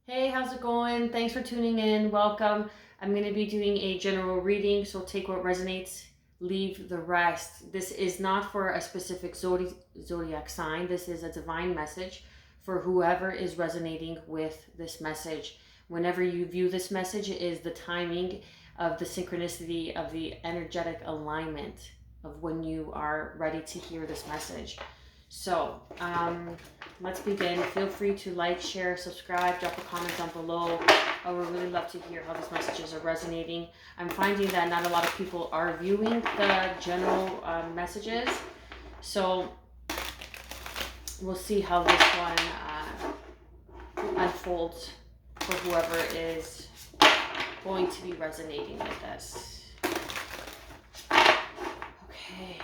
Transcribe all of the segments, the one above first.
Hey, how's it going? Thanks for tuning in. Welcome. I'm going to be doing a general reading, so take what resonates, leave the rest. This is not for a specific zodiac sign. This is a divine message for whoever is resonating with this message. Whenever you view this message, it is the timing of the synchronicity of the energetic alignment of when you are ready to hear this message. So, let's begin. Feel free to like, share, subscribe, drop a comment down below. I would really love to hear how these messages are resonating. I'm finding that not a lot of people are viewing the general messages. So, we'll see how this one unfolds for whoever is going to be resonating with this. Okay.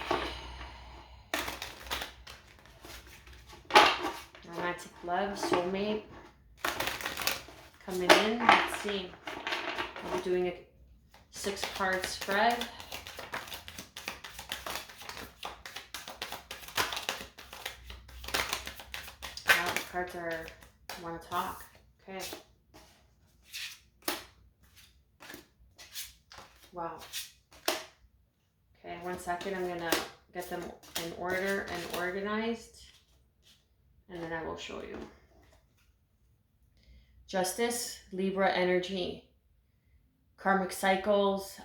Romantic love, soulmate, coming in. Let's see. I'll be doing a 6-card spread. Wow, the cards want to talk. Okay. Wow. Okay, 1 second. I'm going to get them in order and organized. And then I will show you. Justice, Libra energy, karmic cycles.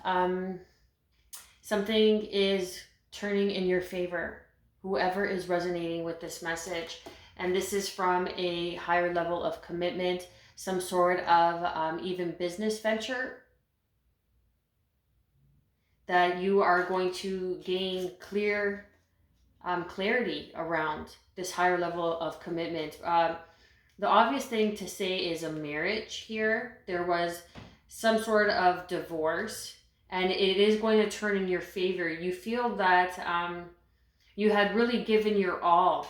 Something is turning in your favor, whoever is resonating with this message. And this is from a higher level of commitment, some sort of even business venture that you are going to gain clarity around this higher level of commitment. The obvious thing to say is a marriage here. There was some sort of divorce, and it is going to turn in your favor. You feel that you had really given your all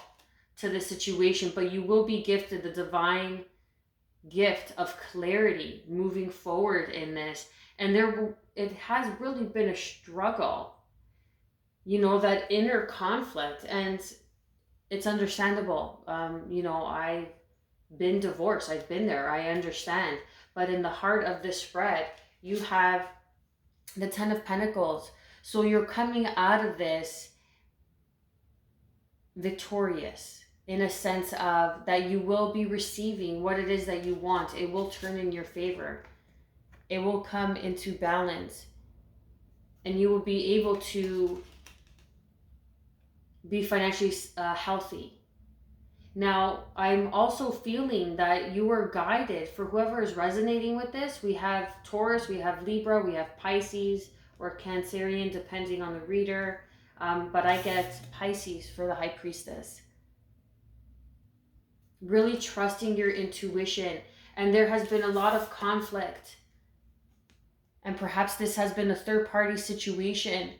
to the situation, but you will be gifted the divine gift of clarity moving forward in this. And it has really been a struggle, that inner conflict, and it's understandable. I've been divorced. I've been there. I understand. But in the heart of this spread, you have the 10 of Pentacles. So you're coming out of this victorious, in a sense of that you will be receiving what it is that you want. It will turn in your favor. It will come into balance. And you will be able to be financially healthy. Now, I'm also feeling that you are guided. For whoever is resonating with this, we have Taurus, we have Libra, we have Pisces, or Cancerian, depending on the reader. But I get Pisces for the High Priestess. Really trusting your intuition. And there has been a lot of conflict. And perhaps this has been a third-party situation,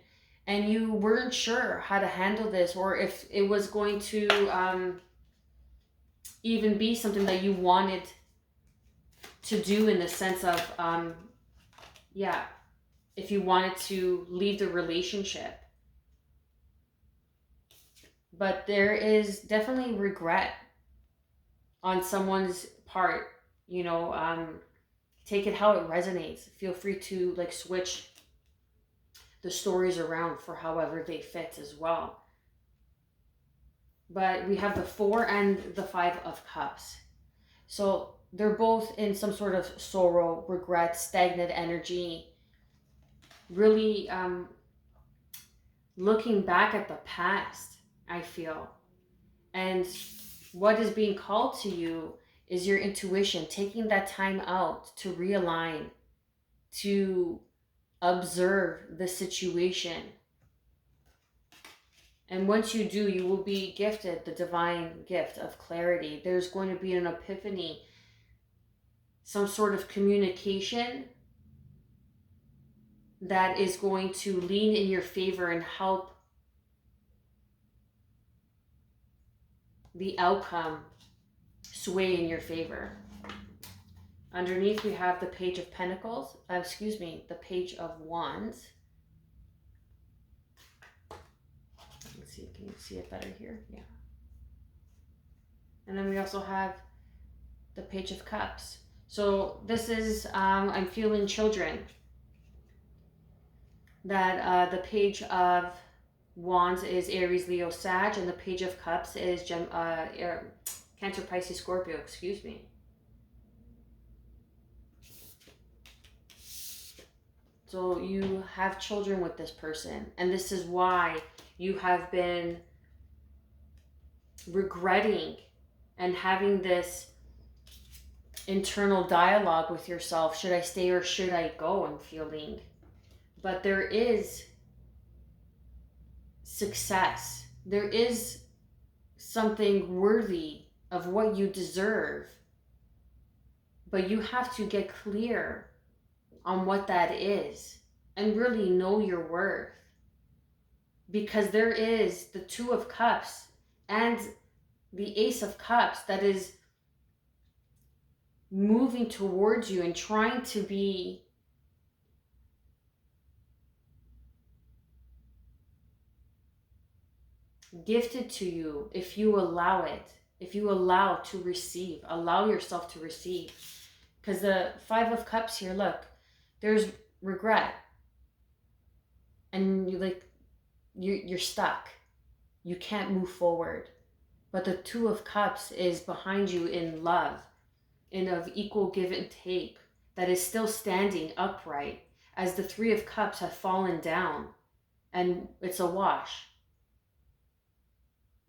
and you weren't sure how to handle this, or if it was going to even be something that you wanted to do, in the sense of, if you wanted to leave the relationship. But there is definitely regret on someone's part, take it how it resonates. Feel free to switch the stories around for however they fit as well. But we have the 4 and the 5 of Cups. So they're both in some sort of sorrow, regret, stagnant energy. Really looking back at the past, I feel. And what is being called to you is your intuition, taking that time out to realign, to observe the situation. And once you do, you will be gifted the divine gift of clarity. There's going to be an epiphany, some sort of communication that is going to lean in your favor and help the outcome sway in your favor. Underneath, we have the Page of Pentacles, the Page of Wands. Let's see, can you see it better here? Yeah. And then we also have the Page of Cups. So this is, I'm feeling children. That the Page of Wands is Aries, Leo, Sag, and the Page of Cups is Cancer, Pisces, Scorpio, excuse me. So you have children with this person, and this is why you have been regretting and having this internal dialogue with yourself. Should I stay or should I go? I'm feeling. But there is success. There is something worthy of what you deserve. But you have to get clear on what that is and really know your worth. Because there is the Two of Cups and the Ace of Cups that is moving towards you and trying to be gifted to you if you allow it, if you allow to receive, allow yourself to receive. Because the Five of Cups here, look, there's regret, and you're stuck, you can't move forward. But the Two of Cups is behind you in love, in of equal give and take, that is still standing upright, as the Three of Cups have fallen down and it's a wash.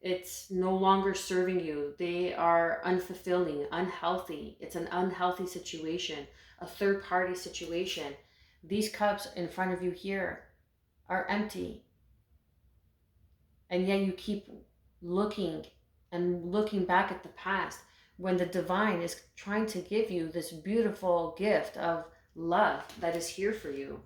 It's no longer serving you. They are unfulfilling, unhealthy. It's an unhealthy situation, a third party situation. These cups in front of you here are empty. And yet you keep looking and looking back at the past when the divine is trying to give you this beautiful gift of love that is here for you.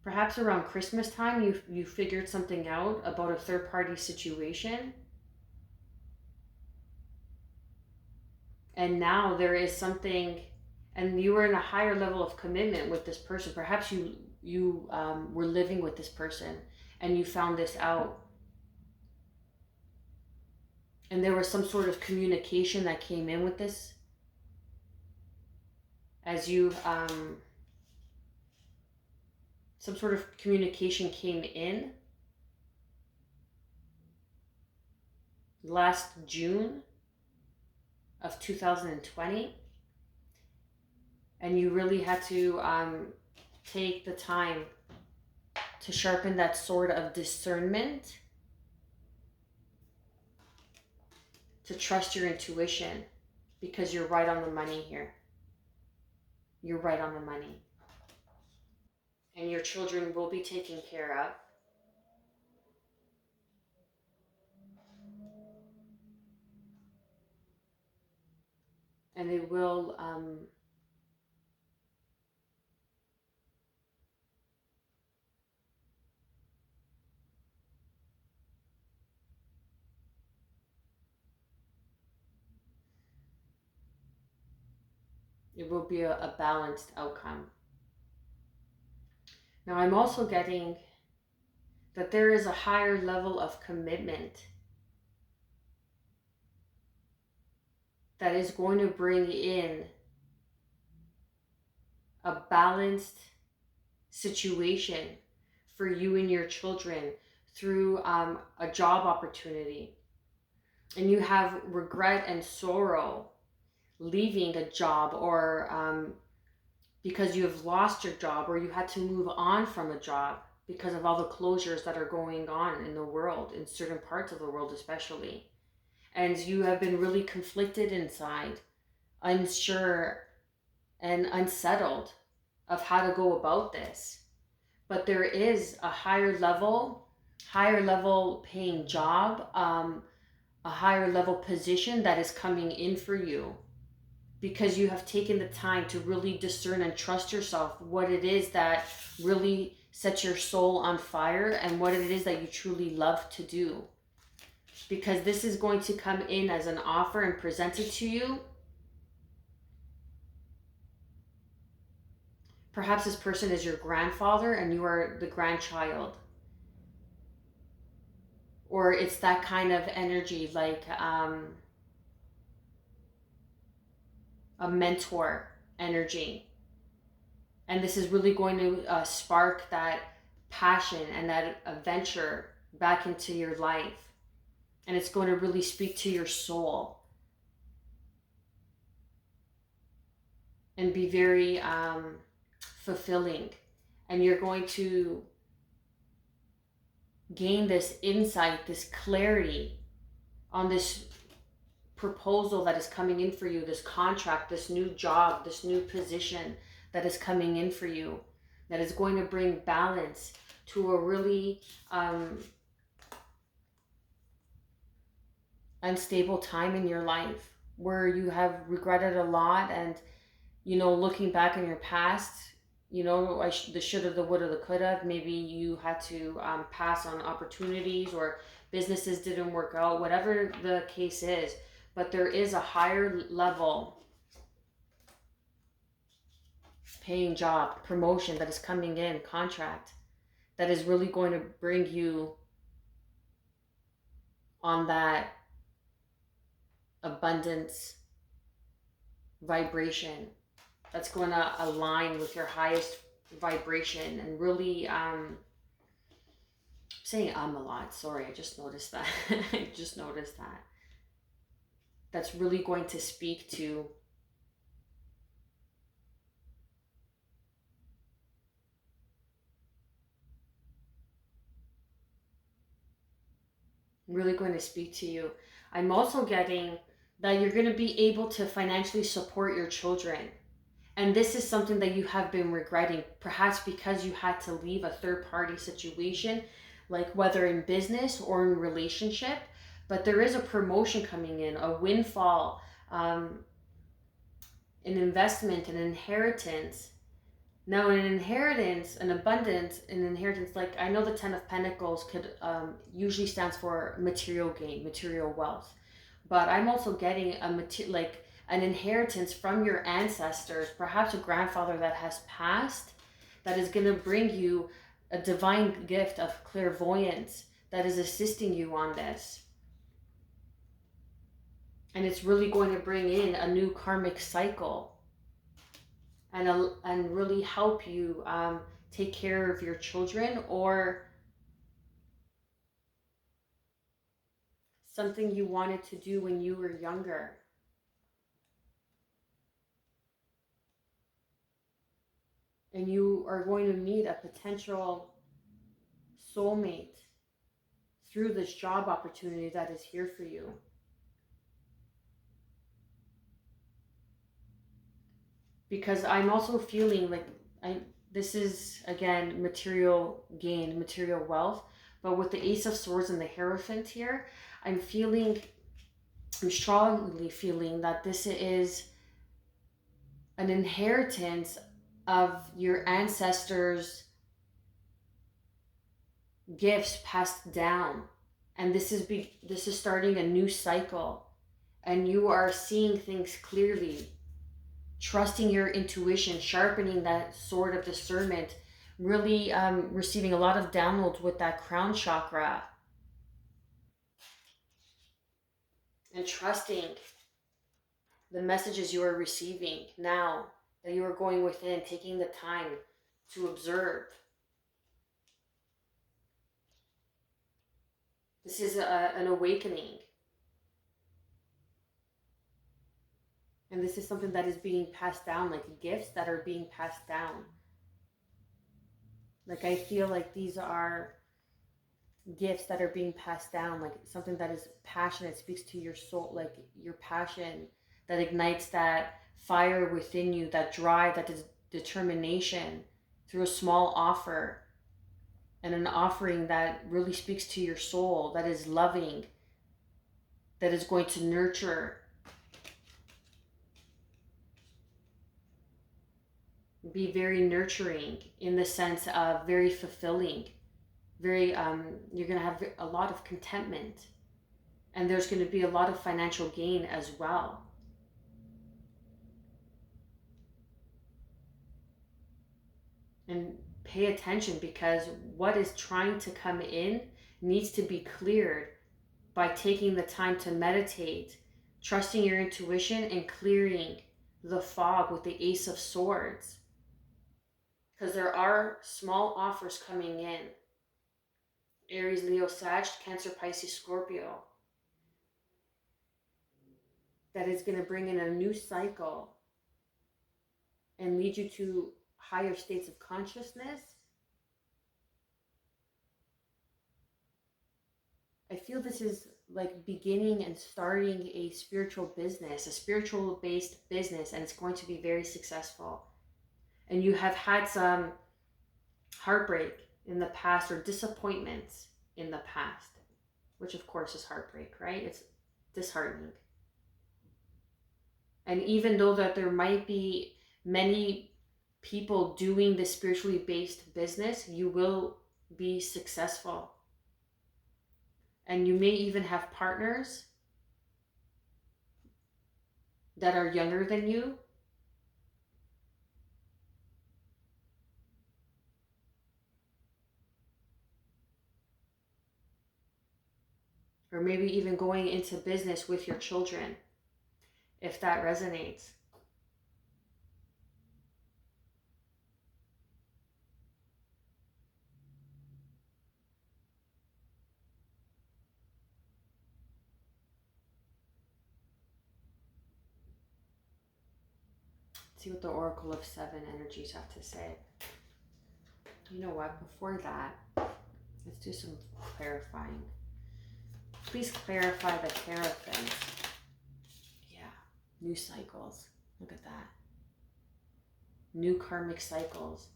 Perhaps around Christmas time, you figured something out about a third party situation. And now there is something, and you were in a higher level of commitment with this person. Perhaps you were living with this person and you found this out. And there was some sort of communication that came in with this as you, some sort of communication came in last June of 2020. And you really had to take the time to sharpen that sword of discernment, to trust your intuition, because you're right on the money here. You're right on the money. And your children will be taken care of. And they will it will be a balanced outcome. Now I'm also getting that there is a higher level of commitment that is going to bring in a balanced situation for you and your children through a job opportunity. And you have regret and sorrow leaving a job, or because you have lost your job, or you had to move on from a job because of all the closures that are going on in the world, in certain parts of the world especially. And you have been really conflicted inside, unsure and unsettled of how to go about this. But there is a higher level paying job, a higher level position that is coming in for you, because you have taken the time to really discern and trust yourself, what it is that really sets your soul on fire and what it is that you truly love to do. Because this is going to come in as an offer and presented to you. Perhaps this person is your grandfather and you are the grandchild. or it's that kind of energy, like a mentor energy. And this is really going to spark that passion and that adventure back into your life. And it's going to really speak to your soul and be very fulfilling. And you're going to gain this insight, this clarity on this proposal that is coming in for you, this contract, this new job, this new position that is coming in for you, that is going to bring balance to a really unstable time in your life where you have regretted a lot. And looking back in your past, the shoulda, the woulda, the coulda, maybe you had to pass on opportunities, or businesses didn't work out, whatever the case is. But there is a higher level paying job, promotion that is coming in, contract, that is really going to bring you on that abundance vibration, that's going to align with your highest vibration. And really saying a lot, sorry, I just noticed that. That's really going to speak to you. I'm also getting that you're going to be able to financially support your children. And this is something that you have been regretting, perhaps because you had to leave a third party situation, like whether in business or in relationship. But there is a promotion coming in, a windfall, an investment, an inheritance. Now, an inheritance, an abundance, an inheritance, like I know the Ten of Pentacles could usually stands for material gain, material wealth. But I'm also getting an inheritance from your ancestors, perhaps a grandfather that has passed, that is going to bring you a divine gift of clairvoyance that is assisting you on this. And it's really going to bring in a new karmic cycle and really help you take care of your children, or something you wanted to do when you were younger. And you are going to meet a potential soulmate through this job opportunity that is here for you. Because I'm also feeling like this is, again, material gain, material wealth. But with the Ace of Swords and the Hierophant here, I'm strongly feeling that this is an inheritance of your ancestors' gifts passed down. And this is starting a new cycle. And you are seeing things clearly, trusting your intuition, sharpening that sword of discernment, really receiving a lot of downloads with that crown chakra, and trusting the messages you are receiving now, that you are going within, taking the time to observe. This is an awakening. And this is something that is being passed down, like gifts that are being passed down. Like I feel like these are gifts that are being passed down, like something that is passionate, speaks to your soul, like your passion, that ignites that fire within you, that drive, that determination through a small offer, and an offering that really speaks to your soul, that is loving, that is going to nurture, be very nurturing, in the sense of very fulfilling, very you're going to have a lot of contentment, and there's going to be a lot of financial gain as well. And pay attention, because what is trying to come in needs to be cleared by taking the time to meditate, trusting your intuition, and clearing the fog with the Ace of Swords. Because there are small offers coming in. Aries, Leo, Sag, Cancer, Pisces, Scorpio. That is going to bring in a new cycle and lead you to higher states of consciousness. I feel this is like beginning and starting a spiritual business, a spiritual based business, and it's going to be very successful. And you have had some heartbreak in the past, or disappointments in the past, which of course is heartbreak, right? It's disheartening. And even though that there might be many people doing this spiritually based business, you will be successful. And you may even have partners that are younger than you. Or maybe even going into business with your children, if that resonates. Let's see what the Oracle of Seven energies have to say. You know what? Before that, let's do some clarifying. Please clarify the Hierophant. Yeah, new cycles. Look at that. New karmic cycles.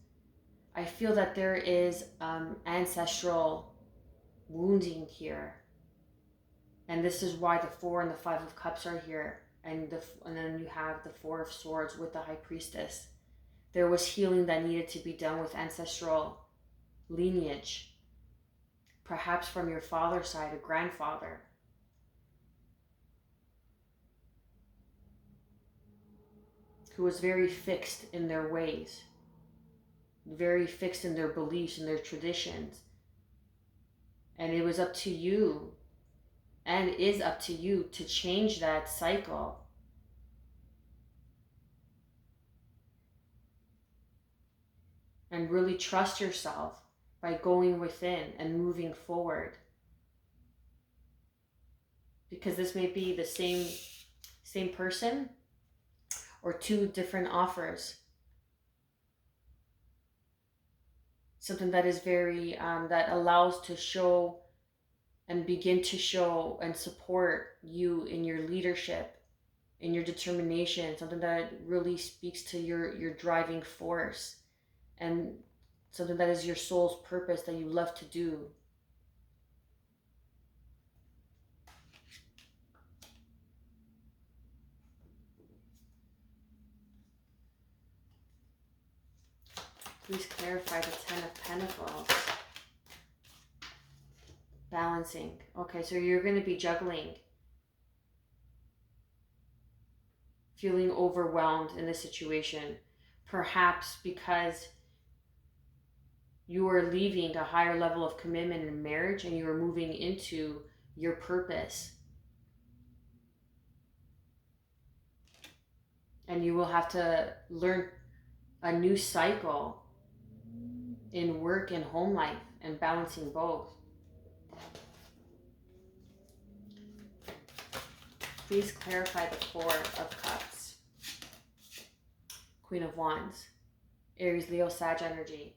I feel that there is ancestral wounding here. And this is why the Four and the Five of Cups are here. And then you have the Four of Swords with the High Priestess. There was healing that needed to be done with ancestral lineage. Perhaps from your father's side, a grandfather. Who was very fixed in their ways. Very fixed in their beliefs and their traditions. And it was up to you, and is up to you, to change that cycle. And really trust yourself by going within and moving forward. Because this may be the same person, or two different offers. Something that is very, that allows to show and begin to show and support you in your leadership, in your determination, something that really speaks to your driving force, and something that is your soul's purpose that you love to do. Please clarify the Ten of Pentacles. Balancing. Okay, so you're going to be juggling. Feeling overwhelmed in this situation. Perhaps because you are leaving a higher level of commitment in marriage and you are moving into your purpose. And you will have to learn a new cycle in work and home life, and balancing both. Please clarify the Four of Cups. Queen of Wands. Aries, Leo, Sag energy.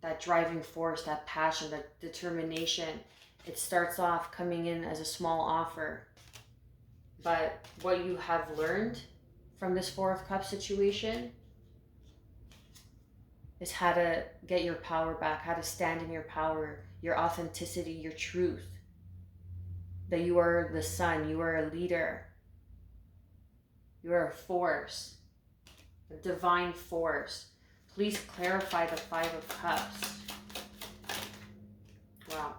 That driving force, that passion, that determination. It starts off coming in as a small offer. But what you have learned from this Four of Cups situation is how to get your power back, how to stand in your power, your authenticity, your truth. That you are the sun, you are a leader. You are a force, a divine force. Please clarify the Five of Cups. Wow.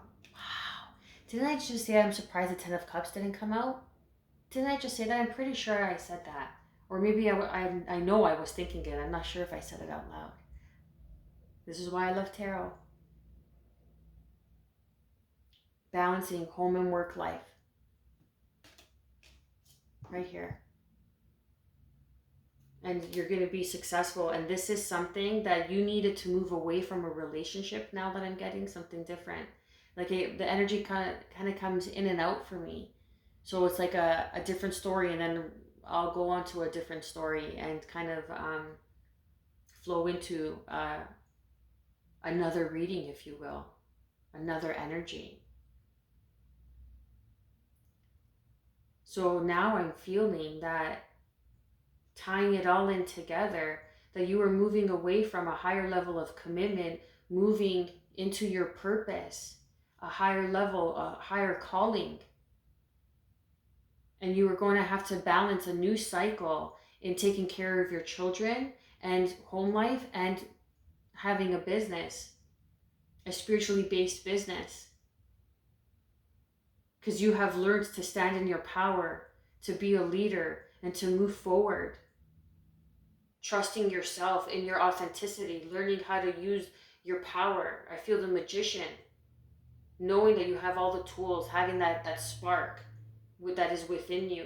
Didn't I just say I'm surprised the Ten of Cups didn't come out? Didn't I just say that? I'm pretty sure I said that. Or maybe I know I was thinking it. I'm not sure if I said it out loud. This is why I love tarot. Balancing home and work life. Right here. And you're going to be successful. And this is something that you needed to move away from a relationship. Now that I'm getting something different, like the energy kind of comes in and out for me. So it's like a different story, and then I'll go on to a different story and kind of flow into another reading, if you will, another energy. So now I'm feeling that, tying it all in together, that you are moving away from a higher level of commitment, moving into your purpose, a higher level, a higher calling. And you are going to have to balance a new cycle in taking care of your children and home life and having a business, a spiritually based business. Because you have learned to stand in your power, to be a leader, and to move forward. Trusting yourself in your authenticity, learning how to use your power. I feel the magician, knowing that you have all the tools, having that spark that is within you.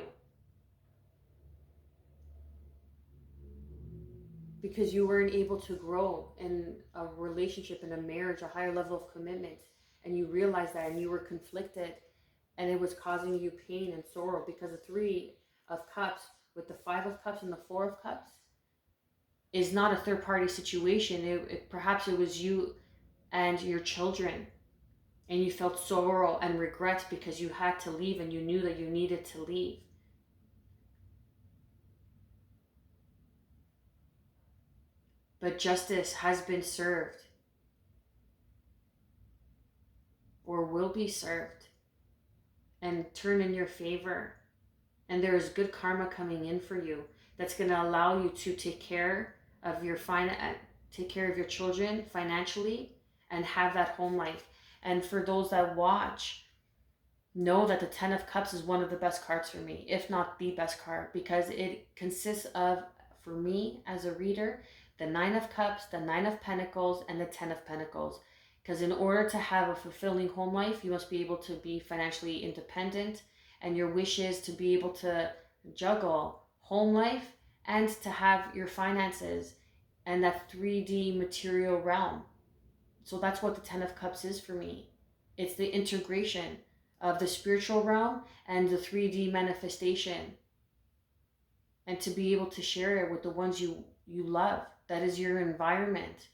Because you weren't able to grow in a relationship, in a marriage, a higher level of commitment. And you realized that, and you were conflicted, and it was causing you pain and sorrow, because the 3 of Cups with the 5 of Cups and the 4 of Cups is not a third party situation. Perhaps it was you and your children, and you felt sorrow and regret because you had to leave, and you knew that you needed to leave. But justice has been served, or will be served, and turn in your favor. And there is good karma coming in for you that's going to allow you to take care of your children financially, and have that home life. And for those that watch, know that the 10 of Cups is one of the best cards for me, if not the best card, because it consists of, for me as a reader, the 9 of Cups, the 9 of Pentacles, and the 10 of Pentacles. Because in order to have a fulfilling home life, you must be able to be financially independent, and your wish is to be able to juggle home life and to have your finances and that 3D material realm. So that's what the 10 of Cups is for me. It's the integration of the spiritual realm and the 3D manifestation, and to be able to share it with the ones you love. That is your environment,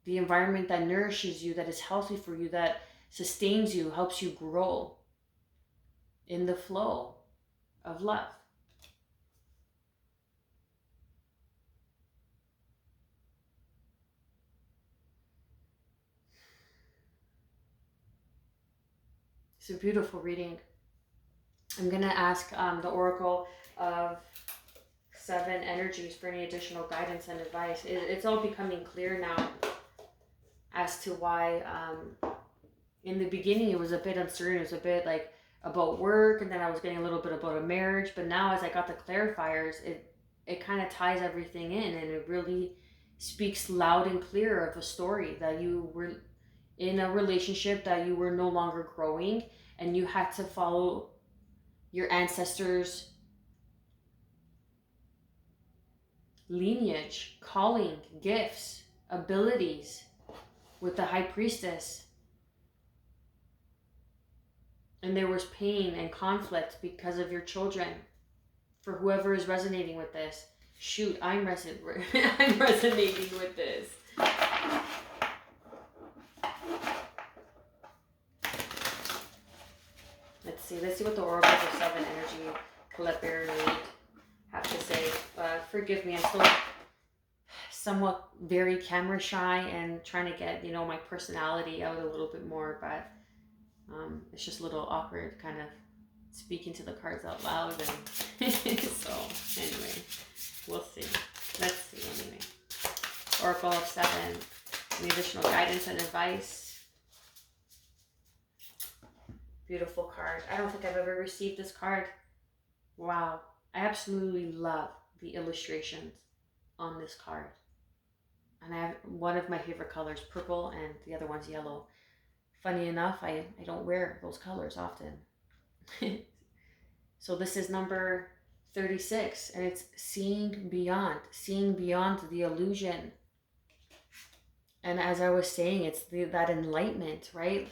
the environment that nourishes you, that is healthy for you, that sustains you, helps you grow in the flow of love. It's a beautiful reading. I'm going to ask the Oracle of 7 energies for any additional guidance and advice. It's all becoming clear now as to why in the beginning it was a bit uncertain. It was a bit like about work, and then I was getting a little bit about a marriage. But now as I got the clarifiers, it kind of ties everything in, and it really speaks loud and clear of a story that you were in a relationship that you were no longer growing, and you had to follow your ancestors' lineage, calling, gifts, abilities with the High Priestess. And there was pain and conflict because of your children. For whoever is resonating with this, shoot, I'm resonating with this. Let's see what the Oracles of 7 energy collector have to say. Forgive me, I'm still somewhat very camera shy and trying to get, my personality out a little bit more, but it's just a little awkward kind of speaking to the cards out loud. And so anyway, we'll see. Let's see anyway. Oracle of 7, any additional guidance and advice? Beautiful card. I don't think I've ever received this card. Wow. I absolutely love the illustrations on this card. And I have one of my favorite colors, purple, and the other one's yellow. Funny enough, I don't wear those colors often. So this is number 36, and it's seeing beyond the illusion. And as I was saying, it's that enlightenment, right?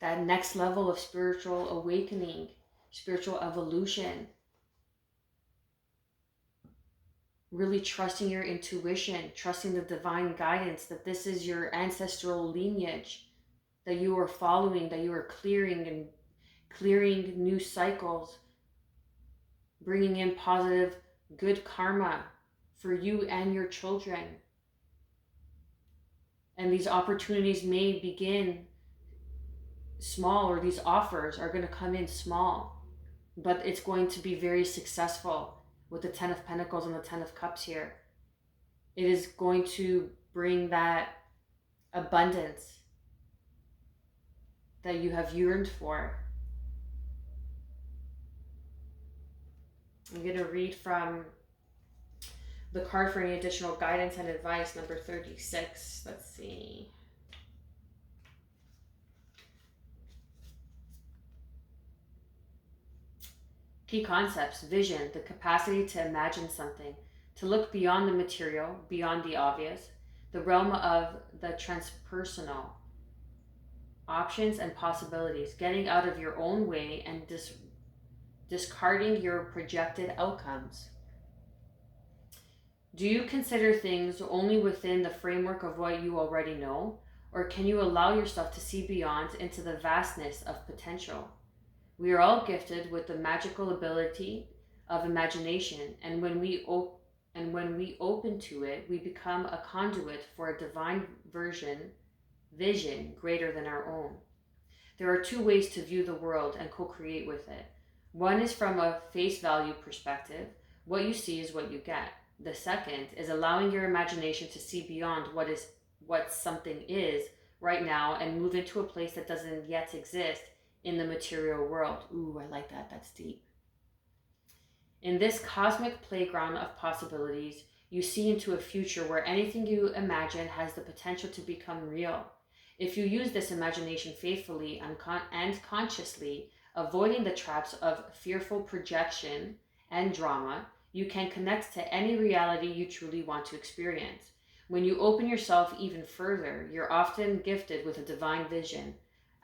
That next level of spiritual awakening, spiritual evolution. Really trusting your intuition, trusting the divine guidance, that this is your ancestral lineage that you are following, that you are clearing new cycles, bringing in positive, good karma for you and your children. And these opportunities may begin small, or these offers are going to come in small, but it's going to be very successful with the 10 of Pentacles and the 10 of Cups here. It is going to bring that abundance that you have yearned for. I'm going to read from the card for any additional guidance and advice, number 36. Let's see. Key concepts: vision, the capacity to imagine something, to look beyond the material, beyond the obvious, the realm of the transpersonal, options and possibilities, getting out of your own way and discarding your projected outcomes. Do you consider things only within the framework of what you already know, or can you allow yourself to see beyond into the vastness of potential? We are all gifted with the magical ability of imagination, and when we open to it, we become a conduit for a divine vision greater than our own. There are two ways to view the world and co-create with it. One is from a face value perspective. What you see is what you get. The second is allowing your imagination to see beyond what something is right now and move into a place that doesn't yet exist in the material world. Ooh, I like that. That's deep. In this cosmic playground of possibilities, you see into a future where anything you imagine has the potential to become real. If you use this imagination faithfully and consciously, avoiding the traps of fearful projection and drama, you can connect to any reality you truly want to experience. When you open yourself even further, you're often gifted with a divine vision.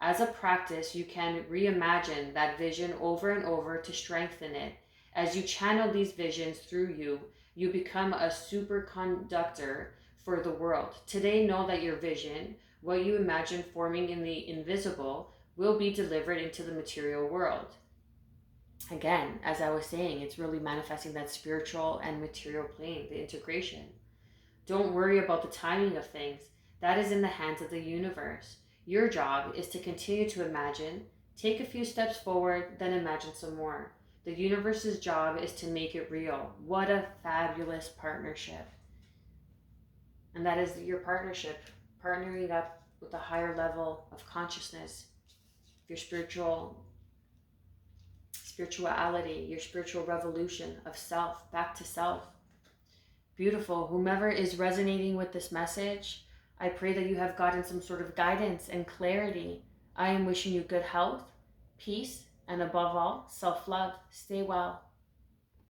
As a practice, you can reimagine that vision over and over to strengthen it. As you channel these visions through you, you become a superconductor for the world. Today, know that your vision, what you imagine forming in the invisible, will be delivered into the material world. Again, as I was saying, it's really manifesting that spiritual and material plane, the integration. Don't worry about the timing of things. That is in the hands of the universe. Your job is to continue to imagine, take a few steps forward, then imagine some more. The universe's job is to make it real. What a fabulous partnership. And that is your partnership, partnering up with a higher level of consciousness, your spirituality, your spiritual revolution of self, back to self. Beautiful. Whomever is resonating with this message, I pray that you have gotten some sort of guidance and clarity. I am wishing you good health, peace, and above all, self-love. Stay well.